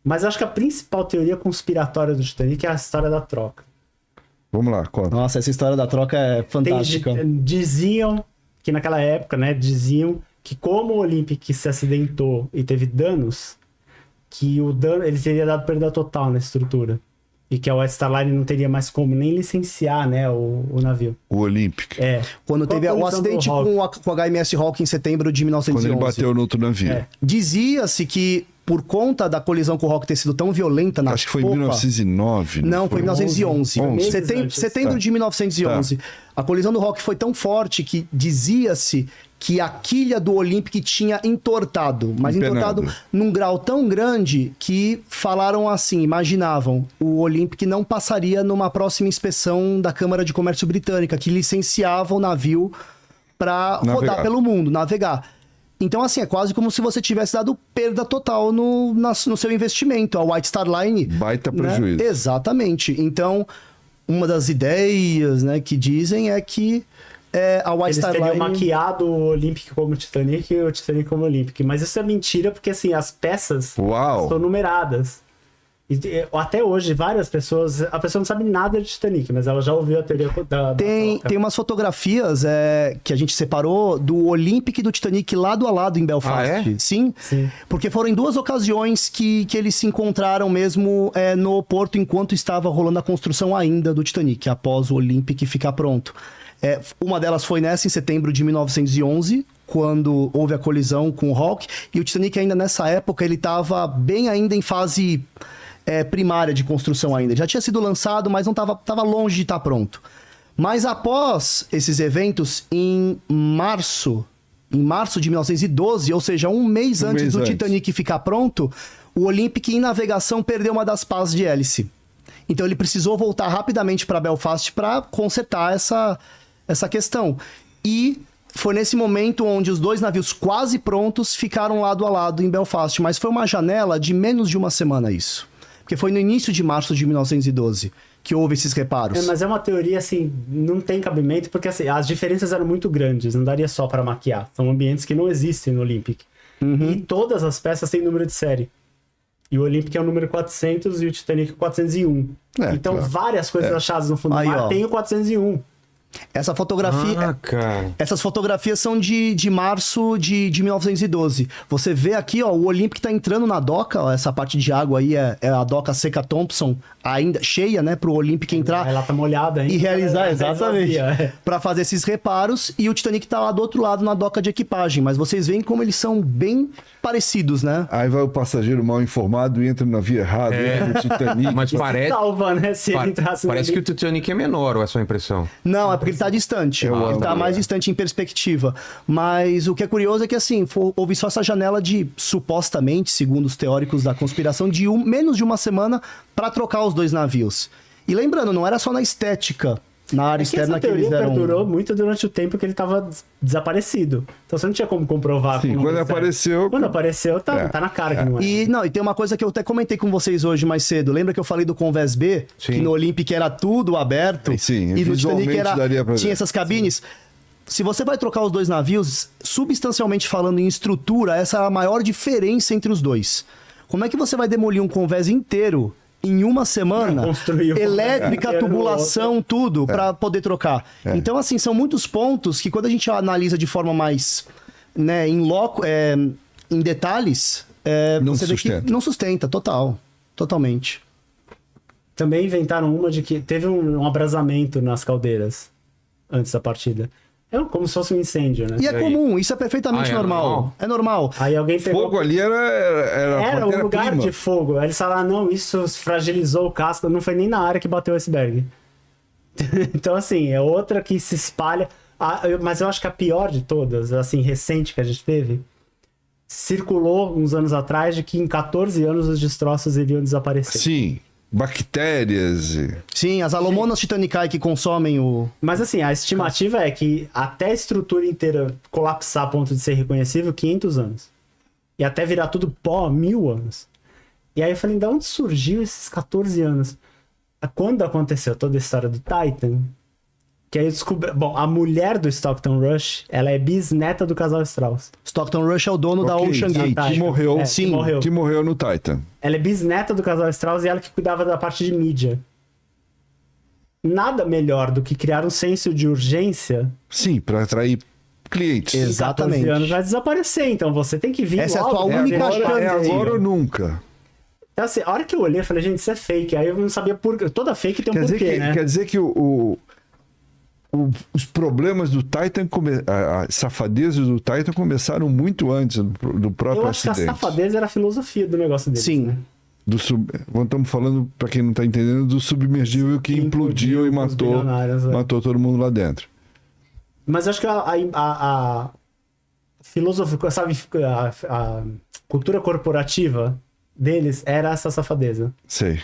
Mas acho que a principal teoria conspiratória do Titanic é a história da troca. Vamos lá, conta. Nossa, essa história da troca é fantástica. Diziam que naquela época, né, diziam que como o Olympic se acidentou e teve danos, que o dano, ele teria dado perda total na estrutura. E que a White Star Line não teria mais como nem licenciar, né, o navio. O Olympic. Quando teve o acidente com o HMS Hawke em setembro de 1911. Quando ele bateu no outro navio. Dizia-se que por conta da colisão com o Hawke ter sido tão violenta na Acho que foi em 1909. Não, foi em 1911. 11. Setembro de 1911. A colisão do Hawke foi tão forte que dizia-se que a quilha do Olympic tinha entortado. Mas entortado num grau tão grande que falaram assim, imaginavam, o Olympic não passaria numa próxima inspeção da Câmara de Comércio Britânica, que licenciava o navio para rodar pelo mundo, navegar. Então, assim, é quase como se você tivesse dado perda total no seu investimento. A White Star Line... Baita prejuízo. Né? Exatamente. Então, uma das ideias, né, que dizem é que a White Star Line... Eles teriam maquiado o Olympic como Titanic e o Titanic como Olympic. Mas isso é mentira, porque, assim, as peças são numeradas. E, até hoje, várias pessoas... A pessoa não sabe nada de Titanic, mas ela já ouviu a teoria da Tem umas fotografias que a gente separou do Olympic e do Titanic lado a lado em Belfast. Ah, é? Sim, porque foram em 2 ocasiões que eles se encontraram mesmo no porto enquanto estava rolando a construção ainda do Titanic, após o Olympic ficar pronto. Uma delas foi nessa, em setembro de 1911, quando houve a colisão com o Hawke, e o Titanic ainda nessa época, ele estava bem ainda em fase... primária de construção ainda. Já tinha sido lançado, mas não estava longe de estar pronto. Mas após esses eventos, em março de 1912, ou seja, um mês antes do Titanic ficar pronto, o Olympic em navegação perdeu uma das pás de hélice. Então ele precisou voltar rapidamente para Belfast para consertar essa questão. E foi nesse momento onde os 2 navios quase prontos ficaram lado a lado em Belfast. Mas foi uma janela de menos de uma semana isso. Porque foi no início de março de 1912 que houve esses reparos. Mas é uma teoria, assim, não tem cabimento, porque assim, as diferenças eram muito grandes, não daria só para maquiar. São ambientes que não existem no Olympic. E todas as peças têm número de série. E o Olympic é o número 400 e o Titanic é o 401. Então várias coisas achadas no fundo do mar tem o 401. Essa fotografia... Essas fotografias são de março de 1912. Você vê aqui, ó, o Olympic tá entrando na doca, ó, essa parte de água aí é a doca Seca Thompson, ainda cheia, né, pro Olympic entrar. Ela tá molhada ainda. E realizar, exatamente, para fazer esses reparos. E o Titanic tá lá do outro lado, na doca de equipagem. Mas vocês veem como eles são bem parecidos, né? Aí vai o passageiro mal informado e entra no navio errado, entra no Titanic. Mas parece... salva, né, se ele entrasse no Parece que o Titanic é menor, ou é a sua impressão? Não, porque ele tá distante. Ele tá mais distante em perspectiva. Mas o que é curioso é que, assim, houve só essa janela de, supostamente, segundo os teóricos da conspiração, de menos de uma semana para trocar os 2 navios. E lembrando, não era só na estética, na área externa que eles deram... perdurou muito durante o tempo que ele tava desaparecido. Então você não tinha como comprovar. Sim, quando apareceu... Quando apareceu, tá na cara que não é. E tem uma coisa que eu até comentei com vocês hoje mais cedo. Lembra que eu falei do Convés B? Sim. Que no Olympic era tudo aberto? Sim, e no Titanic daria pra ver. tinha essas cabines. Sim. Se você vai trocar os 2 navios, substancialmente falando em estrutura, essa é a maior diferença entre os 2. Como é que você vai demolir um Convés inteiro em uma semana, elétrica, tubulação, tudo, para poder trocar? Então, assim, são muitos pontos que quando a gente analisa de forma mais, né, em detalhes, não você sustenta. vê que não sustenta, totalmente. Também inventaram uma de que teve um abrasamento nas caldeiras antes da partida. É como se fosse um incêndio, né? E é comum, isso é perfeitamente normal. É normal. Aí alguém pegou... Fogo ali era um lugar de fogo. Aí eles falaram, não, isso fragilizou o casco. Não foi nem na área que bateu o iceberg. Então, assim, é outra que se espalha. Mas eu acho que a pior de todas, assim, recente que a gente teve, circulou uns anos atrás de que em 14 anos os destroços iriam desaparecer. Sim. Bactérias. Sim, as alomonas titanicae que consomem o... Mas assim, a estimativa é que até a estrutura inteira colapsar a ponto de ser reconhecível, 500 anos. E até virar tudo pó, 1000 anos. E aí eu falei, de onde surgiu esses 14 anos? Quando aconteceu toda a história do Titan, Que aí descobriu... Bom, a mulher do Stockton Rush, ela é bisneta do casal Strauss. Stockton Rush é o dono da Ok, Ocean Gate. tá. Que morreu, Sim. Que morreu. que morreu no Titan. Ela é bisneta do casal Strauss e ela que cuidava da parte de mídia. Nada melhor do que criar um senso de urgência. Sim, para atrair clientes. Exatamente. Em 14 anos vai desaparecer, então você tem que vir Essa é a logo. tua pra única ver. chance. É agora ou nunca. Então, assim, a hora que eu olhei, eu falei, gente, isso é fake. Aí eu não sabia por quê. Toda fake tem um porquê, né? Quer dizer que os problemas do Titan, as safadezas do Titan começaram muito antes do próprio Eu acho que a acidente. safadeza era a filosofia do negócio deles, Sim. né? Estamos falando, para quem não está entendendo, do submergível que implodiu e com os bilionários, matou todo mundo lá dentro. Mas eu acho que a filosofia, sabe, a cultura corporativa deles era essa safadeza. Sei.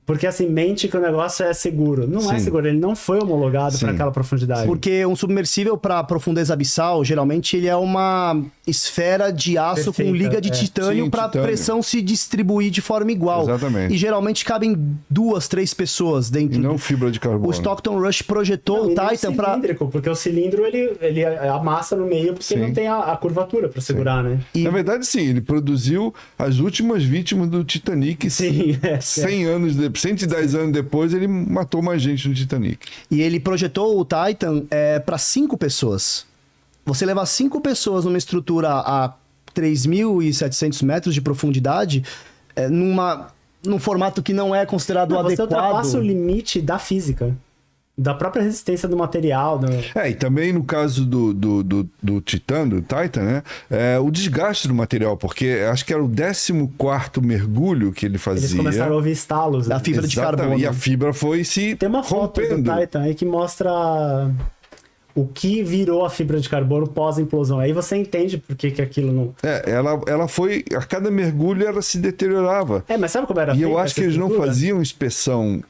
Porque assim, mente que o negócio é seguro. Não é Sim. seguro, ele não foi homologado Sim. para aquela profundidade. Porque um submersível para profundeza abissal, geralmente ele é uma esfera de aço Perfeita, com liga de é. titânio Sim, para a titânio. pressão se distribuir de forma igual. Exatamente. E geralmente cabem 2, 3 pessoas E dentro. não fibra de carbono. O Stockton Rush projetou Não, o e nem Titan para cilíndrico, porque o cilindro ele amassa no meio porque Sim. não tem a curvatura para segurar, né? Na verdade, sim, ele produziu as últimas vítimas do Titanic. Sim, 100 anos, 110 anos depois, ele matou mais gente no Titanic. E ele projetou o Titan para 5 pessoas. Você levar 5 pessoas numa estrutura a 3.700 metros de profundidade, num formato que não é considerado Não, você adequado. ultrapassa o limite da física, da própria resistência do material. E também no caso do Titan, do Titan, né? O desgaste do material, porque acho que era o 14º mergulho que ele fazia. Eles começaram a ouvir estalos. Da né? fibra de Exatamente. carbono. E a fibra foi se Tem uma foto rompendo. do Titan aí que mostra o que virou a fibra de carbono pós-implosão. Aí você entende por que aquilo não... Ela foi... A cada mergulho ela se deteriorava. Mas sabe como era E feita eu acho essa que eles não estrutura? faziam inspeção.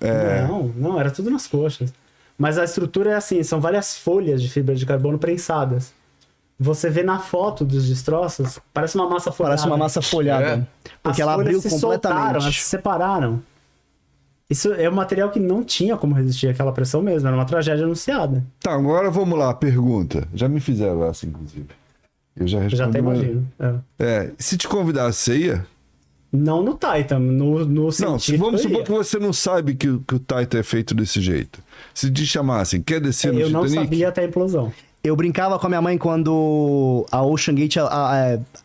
Não, era tudo nas coxas. Mas a estrutura é assim, são várias folhas de fibra de carbono prensadas. Você vê na foto dos destroços, parece uma massa folhada. Parece uma massa folhada. Porque As ela folhas abriu se completamente. soltaram, elas se separaram. Isso é um material que não tinha como resistir àquela pressão mesmo, era uma tragédia anunciada. Tá, agora vamos lá, pergunta. Já me fizeram essa, inclusive. Eu já respondi. Eu já até mas- imagino. se te convidasse, você ia? Não no Titan, no Não, científico. vamos eu supor ia. que você não sabe que o Titan é feito desse jeito. Se te chamassem, quer descer no Eu não Titanic? sabia até a implosão. Eu brincava com a minha mãe quando a Ocean Gate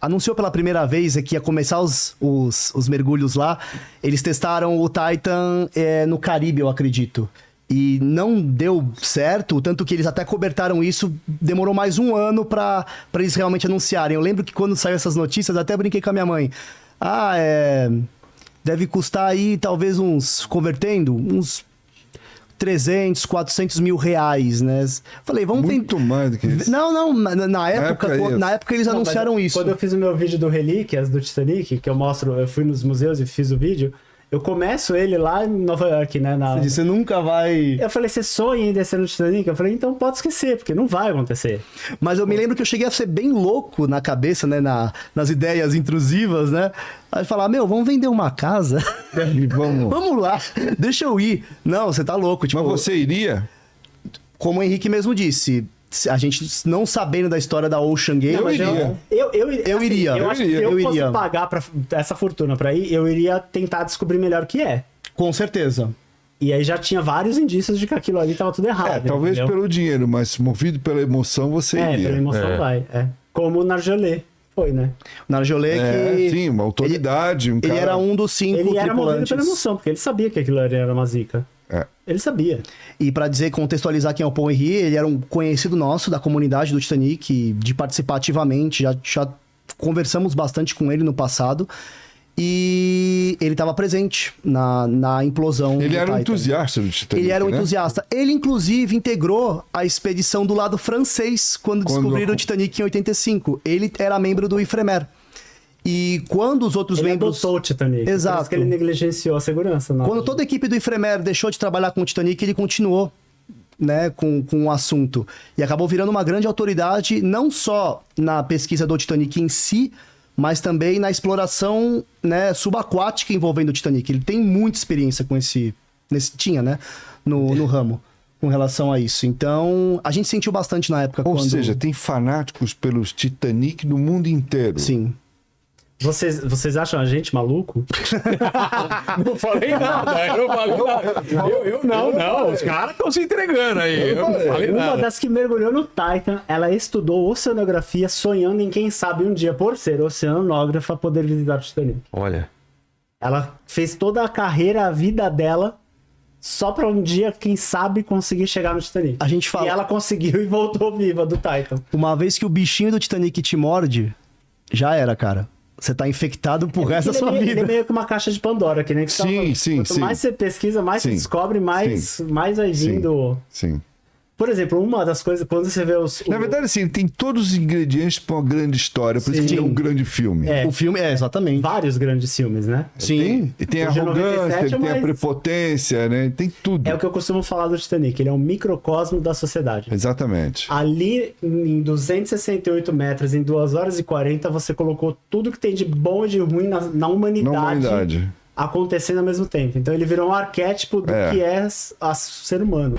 anunciou pela primeira vez que ia começar os mergulhos lá. Eles testaram o Titan no Caribe, eu acredito. E não deu certo, tanto que eles até cobertaram isso. Demorou mais um ano pra eles realmente anunciarem. Eu lembro que quando saiu essas notícias, até brinquei com a minha mãe. Deve custar aí, talvez uns 300, 400 mil reais, né? Falei, vamos Muito mais do que isso. Não, na época, isso. na época eles Não, mas anunciaram isso. Quando eu fiz o meu vídeo do Relíquias, do Titanic, que eu fui nos museus e fiz o vídeo, eu começo ele lá em Nova York, né? Você disse, você nunca vai... Eu falei, você sonha em descer no Titanic? Eu falei, então pode esquecer, porque não vai acontecer. Mas eu me lembro que eu cheguei a ser bem louco na cabeça, né? Nas ideias intrusivas, né? Aí falar, vamos vender uma casa? Vamos. Vamos lá, deixa eu ir. Não, você tá louco. Tipo, Mas você iria? como o Henrique mesmo disse, a gente não sabendo da história da Ocean Gate... Eu iria. Eu iria. Eu acho que se Eu eu fosse iria. pagar essa fortuna pra ir, eu iria tentar descobrir melhor o que é. Com certeza. E aí já tinha vários indícios de que aquilo ali tava tudo errado. Talvez entendeu? pelo dinheiro, mas movido pela emoção, você iria. pela emoção vai. Como o Nargelé foi, né? O Nargelé que... Sim, uma autoridade, um Ele cara... era um dos 5 Ele era movido tripulantes. pela emoção, porque ele sabia que aquilo era uma zica. Ele sabia. E pra dizer, contextualizar quem é o Paul Henry, ele era um conhecido nosso da comunidade do Titanic, de participar ativamente, já conversamos bastante com ele no passado, e ele estava presente na implosão Ele do era um Titan. entusiasta do Titanic, Ele era um né? entusiasta. Ele, inclusive, integrou a expedição do lado francês quando descobriram o Titanic em 85. Ele era membro do IFREMER. E quando os outros Ele membros... adotou o Titanic. Exato. Por isso que ele negligenciou a segurança. Quando toda a equipe do IFREMER deixou de trabalhar com o Titanic, ele continuou, né, com o assunto. E acabou virando uma grande autoridade, não só na pesquisa do Titanic em si, mas também na exploração, né, subaquática envolvendo o Titanic. Ele tem muita experiência com tinha, né, no ramo. com relação a isso. Então, a gente sentiu bastante na época Ou quando... seja, tem fanáticos pelos Titanic do mundo inteiro. Sim. Vocês acham a gente maluco? Não falei nada, eu não falei nada. Eu não, os caras estão se entregando aí. Eu não falei Uma nada. das que mergulhou no Titan, ela estudou oceanografia, sonhando em quem sabe um dia, por ser oceanógrafa, poder visitar o Titanic. Olha, Ela fez toda a carreira, a vida dela, só pra um dia, quem sabe, conseguir chegar no Titanic. A gente fala... E ela conseguiu e voltou viva do Titan. Uma vez que o bichinho do Titanic te morde, já era, cara. Você tá infectado pro resto da sua Ele vida. é meio que uma caixa de Pandora, que nem que você tava falando. Sim, Quanto sim. mais você pesquisa, mais você Sim. descobre, mais vai vindo... Sim. Por exemplo, uma das coisas, quando você vê os... Na verdade, assim, tem todos os ingredientes para uma grande história, por isso que Sim. é um grande filme. É. O filme, exatamente. vários grandes filmes, né? Sim. E tem a O de arrogância, 97 ele tem a mais- prepotência, né? Tem tudo. É o que eu costumo falar do Titanic, ele é um microcosmo da sociedade. Exatamente. Ali, em 268 metros, em 2 horas e 40, você colocou tudo que tem de bom e de ruim na humanidade, Na humanidade. acontecendo ao mesmo tempo. Então ele virou um arquétipo do É. que é ser humano.